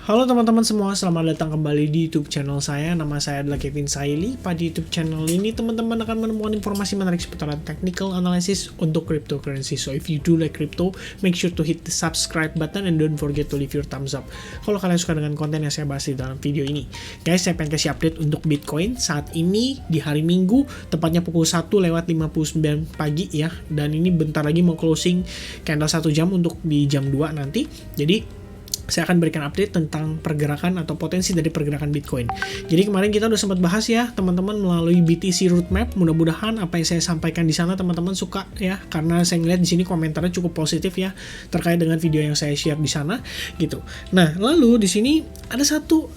Halo teman-teman semua, selamat datang kembali di YouTube channel saya. Nama saya adalah Kevin Saili. Pada YouTube channel ini teman-teman akan menemukan informasi menarik seputar technical analysis untuk cryptocurrency. So if you do like crypto, make sure to hit the subscribe button and don't forget to leave your thumbs up kalau kalian suka dengan konten yang saya bahas di dalam video ini. Guys, saya pengen kasih update untuk Bitcoin saat ini di hari Minggu, tepatnya pukul 1:59 pagi ya. Dan ini bentar lagi mau closing candle 1 jam untuk di jam 2 nanti. Jadi saya akan berikan update tentang pergerakan atau potensi dari pergerakan Bitcoin. Jadi kemarin kita udah sempat bahas ya teman-teman melalui BTC roadmap. Mudah-mudahan apa yang saya sampaikan di sana teman-teman suka ya, karena saya ngeliat di sini komentarnya cukup positif ya terkait dengan video yang saya share di sana gitu. Nah lalu di sini ada satu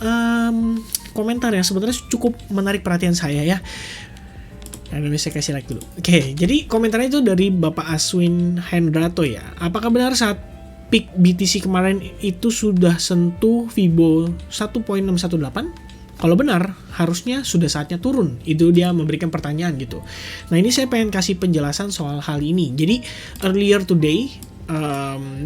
komentar yang sebenarnya cukup menarik perhatian saya ya. Nah, saya kasih like dulu. Oke, jadi komentarnya itu dari Bapak Aswin Hendrato ya. Apakah benar saat peak BTC kemarin itu sudah sentuh Fibo 1.618? Kalau benar, harusnya sudah saatnya turun. Itu dia memberikan pertanyaan gitu. Nah, ini saya pengen kasih penjelasan soal hal ini. Jadi, earlier today,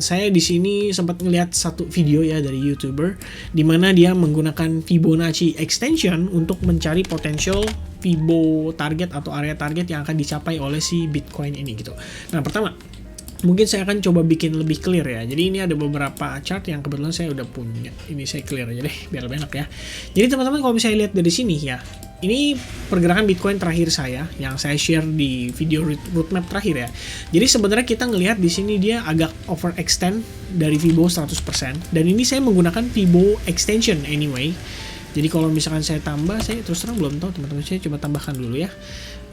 saya di sini sempat ngeliat satu video ya dari YouTuber, di mana dia menggunakan Fibonacci extension untuk mencari potential Fibo target atau area target yang akan dicapai oleh si Bitcoin ini gitu. Nah, pertama, mungkin saya akan coba bikin lebih clear ya. Jadi ini ada beberapa chart yang kebetulan saya udah punya. Ini saya clear aja deh, biar lebih enak ya. Jadi teman-teman kalau misalnya lihat dari sini ya, ini pergerakan Bitcoin terakhir saya yang saya share di video roadmap terakhir ya. Jadi sebenarnya kita ngelihat di sini dia agak overextend dari Fibo 100%. Dan ini saya menggunakan Fibo extension anyway. Jadi kalau misalkan saya tambah, saya terus terang belum tahu teman-teman, saya coba tambahkan dulu ya.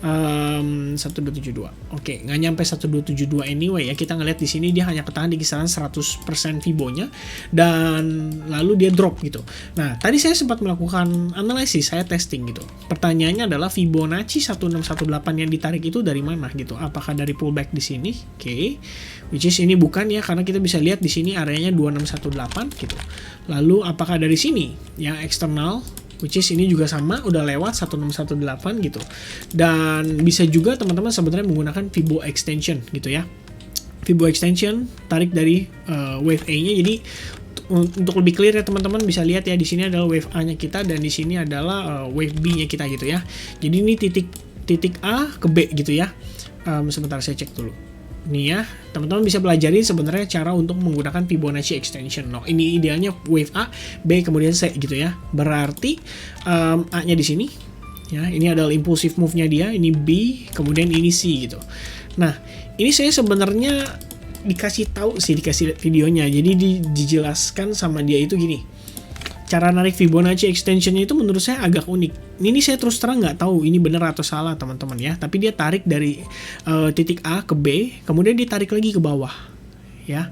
1272. Oke, nggak nyampe 1272 anyway ya. Kita ngeliat di sini dia hanya ketahan di kisaran 100% Fibonya dan lalu dia drop gitu. Nah, tadi saya sempat melakukan analisis, saya testing gitu. Pertanyaannya adalah Fibonacci 1618 yang ditarik itu dari mana gitu? Apakah dari pullback di sini? Oke. Which is ini bukan ya, karena kita bisa lihat di sini areanya 2618 gitu. Lalu apakah dari sini yang eksternal, which is ini juga sama, udah lewat 1618 gitu. Dan bisa juga teman-teman sebenarnya menggunakan Fibo extension gitu ya. Fibo extension tarik dari wave A-nya. Jadi untuk lebih clear ya teman-teman bisa lihat ya, di sini adalah wave A-nya kita dan di sini adalah wave B-nya kita gitu ya. Jadi ini titik A ke B gitu ya. Sebentar saya cek dulu. Nih ya, teman-teman bisa pelajari sebenarnya cara untuk menggunakan Fibonacci extension. No, ini idealnya wave A, B, kemudian C gitu ya. Berarti A-nya di sini. Ya, ini adalah impulsive move-nya dia, ini B, kemudian ini C gitu. Nah, ini saya sebenarnya dikasih videonya. Jadi dijelaskan sama dia itu gini. Cara narik Fibonacci extension-nya itu menurut saya agak unik. Ini saya terus terang nggak tahu ini benar atau salah teman-teman ya. Tapi dia tarik dari titik A ke B, kemudian ditarik lagi ke bawah, ya.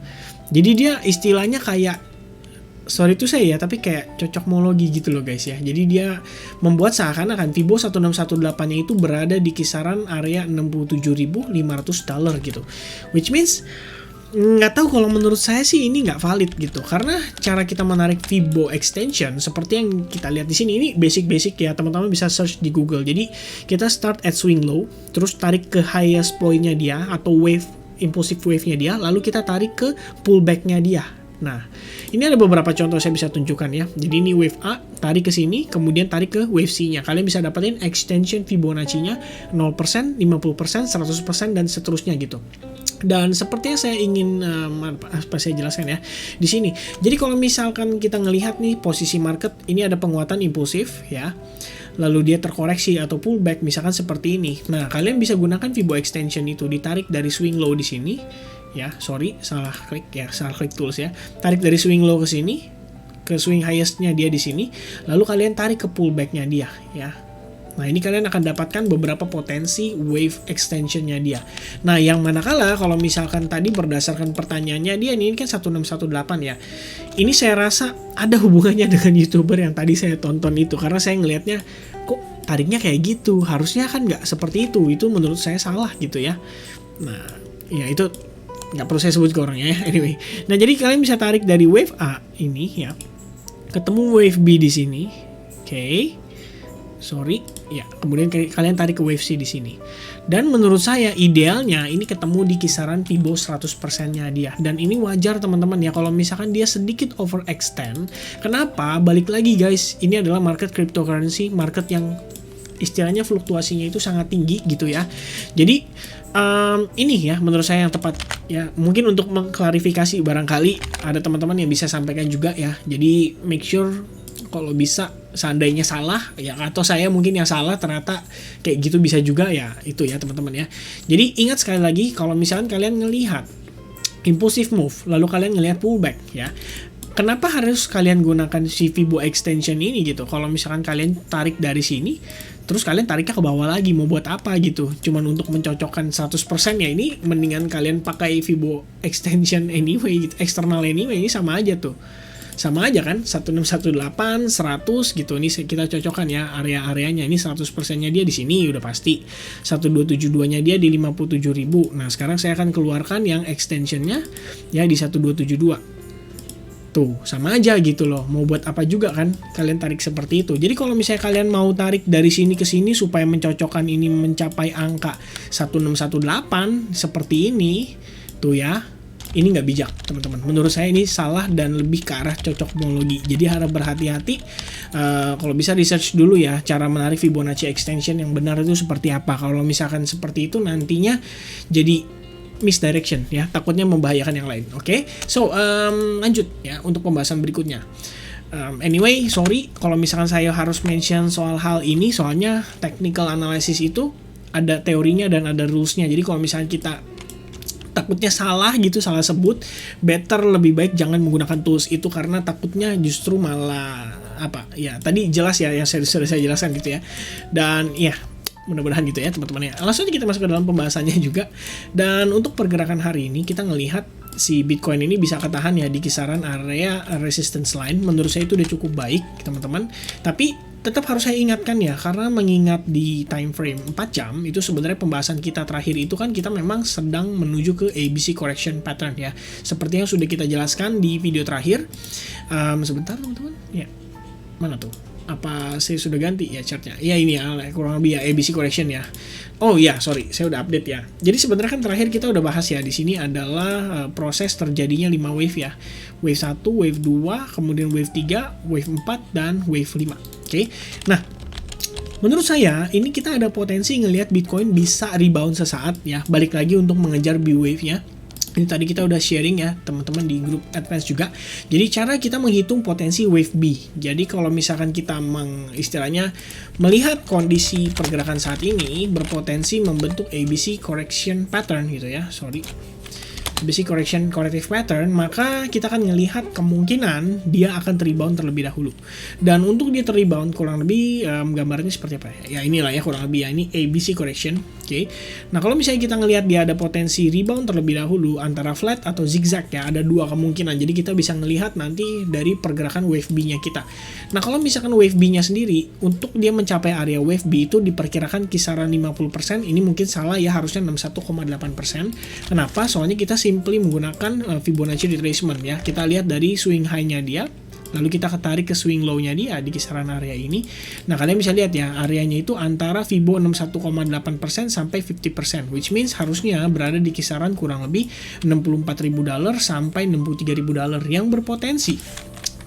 Jadi dia istilahnya kayak, sorry itu saya ya, tapi kayak cocokmologi gitu loh guys ya. Jadi dia membuat seakan-akan Fibo 1618-nya itu berada di kisaran area $67.500 gitu. Which means nggak tahu, kalau menurut saya sih ini nggak valid gitu, karena cara kita menarik Fibo extension seperti yang kita lihat di sini, ini basic ya teman-teman, bisa search di Google. Jadi kita start at swing low, terus tarik ke highest point-nya dia atau impulsive wave-nya dia, lalu kita tarik ke pullback-nya dia. Nah, ini ada beberapa contoh saya bisa tunjukkan ya. Jadi ini wave A, tarik ke sini, kemudian tarik ke wave C-nya. Kalian bisa dapetin extension Fibonacci-nya 0%, 50%, 100%, dan seterusnya gitu. Dan seperti yang saya ingin saya jelaskan ya di sini. Jadi kalau misalkan kita ngelihat nih posisi market, ini ada penguatan impulsif ya. Lalu dia terkoreksi atau pullback misalkan seperti ini. Nah, kalian bisa gunakan Fibo extension itu, ditarik dari swing low di sini. Ya, salah klik tools ya. Tarik dari swing low ke sini, ke swing highest-nya dia di sini, lalu kalian tarik ke pullback-nya dia ya. Nah, ini kalian akan dapatkan beberapa potensi wave extension-nya dia. Nah, yang manakala kalau misalkan tadi berdasarkan pertanyaannya dia ini kan 1618 ya. Ini saya rasa ada hubungannya dengan YouTuber yang tadi saya tonton itu, karena saya ngelihatnya kok tariknya kayak gitu. Harusnya kan nggak seperti itu. Itu menurut saya salah gitu ya. Nah, ya itu nggak perlu saya sebut ke orangnya ya. Anyway. Nah, jadi kalian bisa tarik dari wave A ini ya. Ketemu wave B di sini. Oke. Sorry. Ya, kemudian kalian tarik ke wave C di sini. Dan menurut saya idealnya ini ketemu di kisaran Fibo 100%-nya dia. Dan ini wajar teman-teman ya kalau misalkan dia sedikit overextend. Kenapa? Balik lagi guys, ini adalah market cryptocurrency, market yang istilahnya fluktuasinya itu sangat tinggi gitu ya. Jadi ini ya menurut saya yang tepat ya. Mungkin untuk mengklarifikasi barangkali ada teman-teman yang bisa sampaikan juga ya. Jadi make sure kalau bisa seandainya salah ya, atau saya mungkin yang salah ternyata kayak gitu bisa juga ya, itu ya teman-teman ya. Jadi ingat sekali lagi kalau misalkan kalian ngelihat impulsive move lalu kalian ngelihat pullback ya, kenapa harus kalian gunakan si Fibo extension ini gitu? Kalau misalkan kalian tarik dari sini terus kalian tariknya ke bawah lagi, mau buat apa gitu? Cuman untuk mencocokkan 100% ya, ini mendingan kalian pakai Fibo extension anyway gitu, external anyway, ini sama aja tuh. Sama aja kan, 1618, 100 gitu. Ini kita cocokkan ya area-areanya. Ini 100%-nya dia di sini udah pasti. 1272-nya dia di 57.000. Nah, sekarang saya akan keluarkan yang extension-nya ya di 1272. Tuh, sama aja gitu loh. Mau buat apa juga kan kalian tarik seperti itu. Jadi kalau misalnya kalian mau tarik dari sini ke sini supaya mencocokkan ini mencapai angka 1618 seperti ini, tuh ya. Ini nggak bijak teman-teman. Menurut saya ini salah dan lebih ke arah cocokmologi. Jadi harap berhati-hati. Kalau bisa research dulu ya cara menarik Fibonacci extension yang benar itu seperti apa. Kalau misalkan seperti itu nantinya jadi misdirection ya, takutnya membahayakan yang lain. Oke, so lanjut ya untuk pembahasan berikutnya. Anyway, sorry kalau misalkan saya harus mention soal hal ini, soalnya technical analysis itu ada teorinya dan ada rulesnya. Jadi kalau misalkan kita takutnya salah gitu, salah sebut, better lebih baik jangan menggunakan tools itu, karena takutnya justru malah apa ya, tadi jelas ya yang sudah saya jelaskan gitu ya. Dan ya mudah-mudahan gitu ya teman-teman ya. Langsung aja kita masuk ke dalam pembahasannya juga. Dan untuk pergerakan hari ini kita ngelihat si Bitcoin ini bisa ketahan ya di kisaran area resistance line. Menurut saya itu udah cukup baik teman-teman. Tapi tetap harus saya ingatkan ya, karena mengingat di time frame 4 jam itu sebenarnya pembahasan kita terakhir itu kan kita memang sedang menuju ke ABC correction pattern ya, seperti yang sudah kita jelaskan di video terakhir. Sebentar teman-teman ya, mana tuh, apa saya sudah ganti ya chartnya ya, ini ya kurang lebih ya ABC correction ya. Oh iya, sorry, saya udah update ya. Jadi sebenarnya kan terakhir kita udah bahas ya, di sini adalah proses terjadinya 5 wave ya. Wave 1, wave 2, kemudian wave 3, wave 4, dan wave 5. Oke. Nah, menurut saya ini kita ada potensi ngelihat Bitcoin bisa rebound sesaat ya, balik lagi untuk mengejar B wave-nya. Ini tadi kita udah sharing ya teman-teman di grup advance juga. Jadi cara kita menghitung potensi wave B. Jadi kalau misalkan kita istilahnya melihat kondisi pergerakan saat ini berpotensi membentuk ABC correction pattern gitu ya. ABC correction corrective pattern, maka kita akan melihat kemungkinan dia akan rebound terlebih dahulu. Dan untuk dia rebound kurang lebih gambarnya seperti apa ya? Ya inilah ya kurang lebih ya, ini ABC correction. Oke. Nah, kalau misalnya kita ngelihat dia ada potensi rebound terlebih dahulu antara flat atau zigzag ya, ada dua kemungkinan. Jadi kita bisa melihat nanti dari pergerakan wave B-nya kita. Nah, kalau misalkan wave B-nya sendiri untuk dia mencapai area wave B itu diperkirakan kisaran 50%. Ini mungkin salah ya, harusnya 61,8%. Kenapa? Soalnya kita simply menggunakan Fibonacci retracement ya. Kita lihat dari swing high-nya dia, lalu kita ketarik ke swing low-nya dia di kisaran area ini. Nah, kalian bisa lihat ya, areanya itu antara Fibo 61,8% sampai 50%, which means harusnya berada di kisaran kurang lebih $64.000 sampai $63.000 yang berpotensi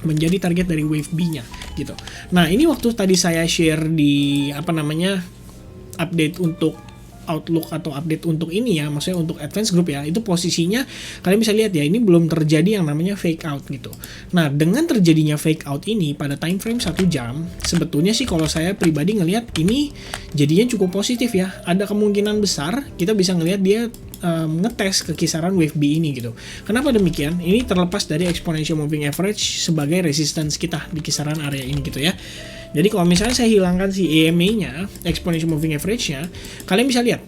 menjadi target dari wave B-nya gitu. Nah, ini waktu tadi saya share di update untuk outlook atau update untuk ini ya, maksudnya untuk advance group ya, itu posisinya kalian bisa lihat ya, ini belum terjadi yang namanya fake out gitu. Nah, dengan terjadinya fake out ini pada time frame 1 jam, sebetulnya sih kalau saya pribadi ngelihat ini jadinya cukup positif ya. Ada kemungkinan besar kita bisa ngelihat dia ngetes ke kisaran wave B ini gitu. Kenapa demikian? Ini terlepas dari exponential moving average sebagai resistance kita di kisaran area ini gitu ya. Jadi kalau misalnya saya hilangkan si EMA-nya, exponential moving average-nya, kalian bisa lihat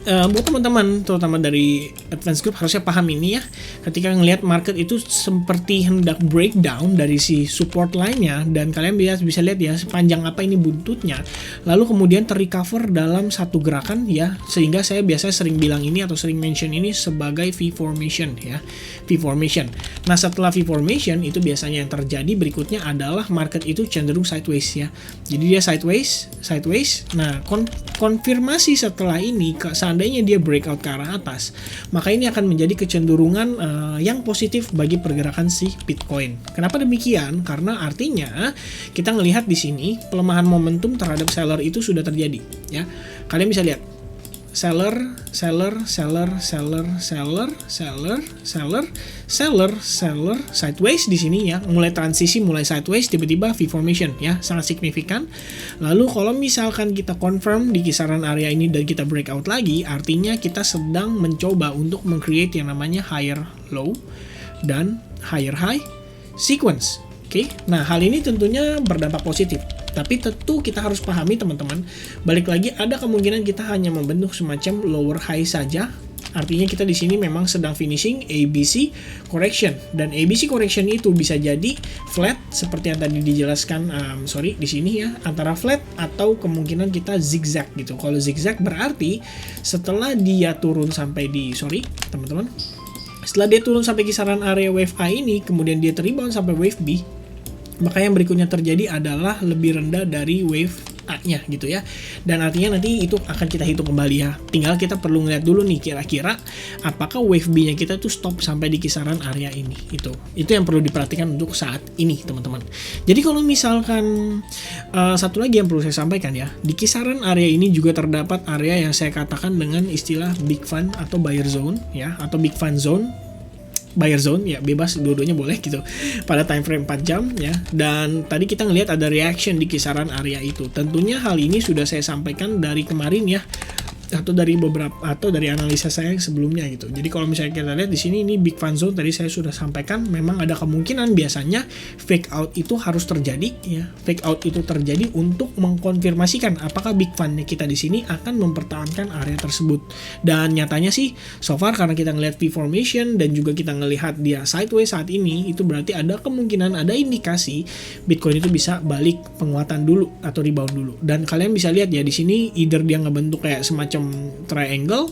buat teman-teman terutama dari advance group harusnya paham ini ya. Ketika ngelihat market itu seperti hendak breakdown dari si support line-nya, dan kalian bisa lihat ya sepanjang apa ini buntutnya, lalu kemudian terrecover dalam satu gerakan ya, sehingga saya biasa sering bilang ini atau sering mention ini sebagai V formation ya, V formation. Nah setelah V formation itu biasanya yang terjadi berikutnya adalah market itu cenderung sideways ya. Jadi dia sideways. Nah konfirmasi setelah ini seandainya dia breakout ke arah atas, maka ini akan menjadi kecenderungan yang positif bagi pergerakan si Bitcoin. Kenapa demikian? Karena artinya kita ngelihat di sini pelemahan momentum terhadap seller itu sudah terjadi ya. Kalian bisa lihat seller sideways di sini ya, mulai transisi mulai sideways tiba-tiba V formation ya, sangat signifikan. Lalu kalau misalkan kita confirm di kisaran area ini dan kita breakout lagi, artinya kita sedang mencoba untuk meng-create yang namanya higher low dan higher high sequence. Oke, nah hal ini tentunya berdampak positif. Tapi tentu kita harus pahami teman-teman, balik lagi ada kemungkinan kita hanya membentuk semacam lower high saja. Artinya kita di sini memang sedang finishing ABC correction, dan ABC correction itu bisa jadi flat seperti yang tadi dijelaskan di sini ya, antara flat atau kemungkinan kita zigzag gitu. Kalau zigzag berarti setelah dia turun sampai di setelah dia turun sampai kisaran area wave A ini, kemudian dia rebound sampai wave B, maka yang berikutnya terjadi adalah lebih rendah dari wave A-nya gitu ya. Dan artinya nanti itu akan kita hitung kembali ya. Tinggal kita perlu ngeliat dulu nih kira-kira apakah wave B-nya kita tuh stop sampai di kisaran area ini. Itu yang perlu diperhatikan untuk saat ini teman-teman. Jadi kalau misalkan satu lagi yang perlu saya sampaikan ya, di kisaran area ini juga terdapat area yang saya katakan dengan istilah big fund atau buyer zone ya, atau big fund zone, buyer zone ya, bebas dua-duanya boleh gitu pada time frame 4 jam ya. Dan tadi kita ngelihat ada reaction di kisaran area itu. Tentunya hal ini sudah saya sampaikan dari kemarin ya, atau dari analisa saya yang sebelumnya gitu. Jadi kalau misalnya kita lihat di sini ini big fund zone, tadi saya sudah sampaikan memang ada kemungkinan biasanya fake out itu harus terjadi ya. Fake out itu terjadi untuk mengkonfirmasikan apakah big fundnya kita di sini akan mempertahankan area tersebut. Dan nyatanya sih so far karena kita ngelihat V formation dan juga kita ngelihat dia sideways saat ini, itu berarti ada kemungkinan, ada indikasi Bitcoin itu bisa balik penguatan dulu atau rebound dulu. Dan kalian bisa lihat ya di sini either dia ngebentuk kayak semacam triangle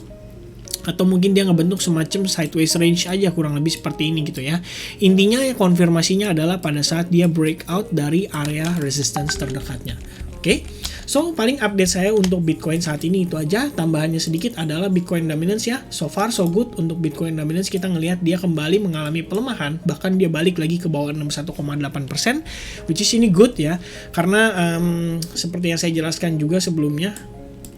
atau mungkin dia ngebentuk semacam sideways range aja, kurang lebih seperti ini gitu ya. Intinya ya konfirmasinya adalah pada saat dia breakout dari area resistance terdekatnya. Oke. So paling update saya untuk Bitcoin saat ini itu aja. Tambahannya sedikit adalah Bitcoin dominance ya. So far so good untuk Bitcoin dominance. Kita ngelihat dia kembali mengalami pelemahan, bahkan dia balik lagi ke bawah 61,8%, which is ini good ya. Karena seperti yang saya jelaskan juga sebelumnya,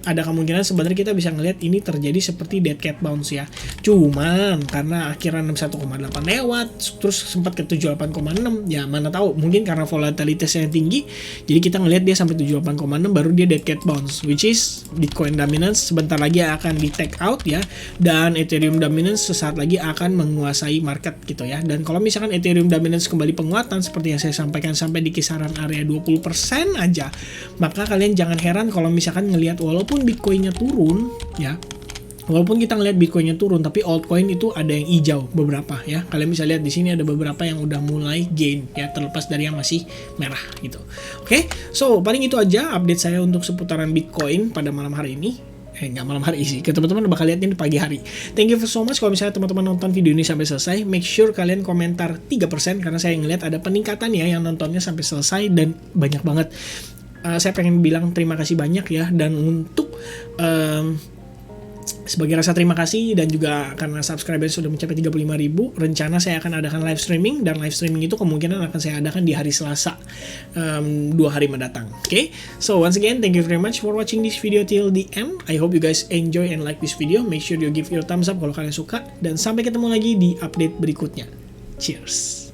ada kemungkinan sebenarnya kita bisa ngelihat ini terjadi seperti dead cat bounce ya. Cuman karena akhiran 61,8 lewat, terus sempat ke 78,6, ya mana tahu mungkin karena volatilitasnya yang tinggi, jadi kita ngelihat dia sampai 78,6 baru dia dead cat bounce, which is Bitcoin dominance sebentar lagi akan di take out ya, dan Ethereum dominance sesaat lagi akan menguasai market gitu ya. Dan kalau misalkan Ethereum dominance kembali penguatan seperti yang saya sampaikan sampai di kisaran area 20% aja, maka kalian jangan heran kalau misalkan ngelihat walaupun Bitcoinnya turun ya, walaupun kita ngelihat Bitcoinnya turun, tapi altcoin itu ada yang hijau beberapa ya. Kalian bisa lihat di sini ada beberapa yang udah mulai gain ya, terlepas dari yang masih merah gitu. Oke, so paling itu aja update saya untuk seputaran Bitcoin pada malam hari ini. Nggak malam hari sih, ke teman-teman bakal lihat ini pagi hari. Thank you so much. Kalau misalnya teman-teman nonton video ini sampai selesai, make sure kalian komentar 3%, karena saya ngelihat ada peningkatan ya yang nontonnya sampai selesai dan banyak banget. Saya pengen bilang terima kasih banyak ya, dan untuk sebagai rasa terima kasih dan juga karena subscriber sudah mencapai 35.000, rencana saya akan adakan live streaming, dan live streaming itu kemungkinan akan saya adakan di hari Selasa 2 hari mendatang. Okay? So once again, thank you very much for watching this video till the end. I hope you guys enjoy and like this video. Make sure you give your thumbs up kalau kalian suka, dan sampai ketemu lagi di update berikutnya. Cheers!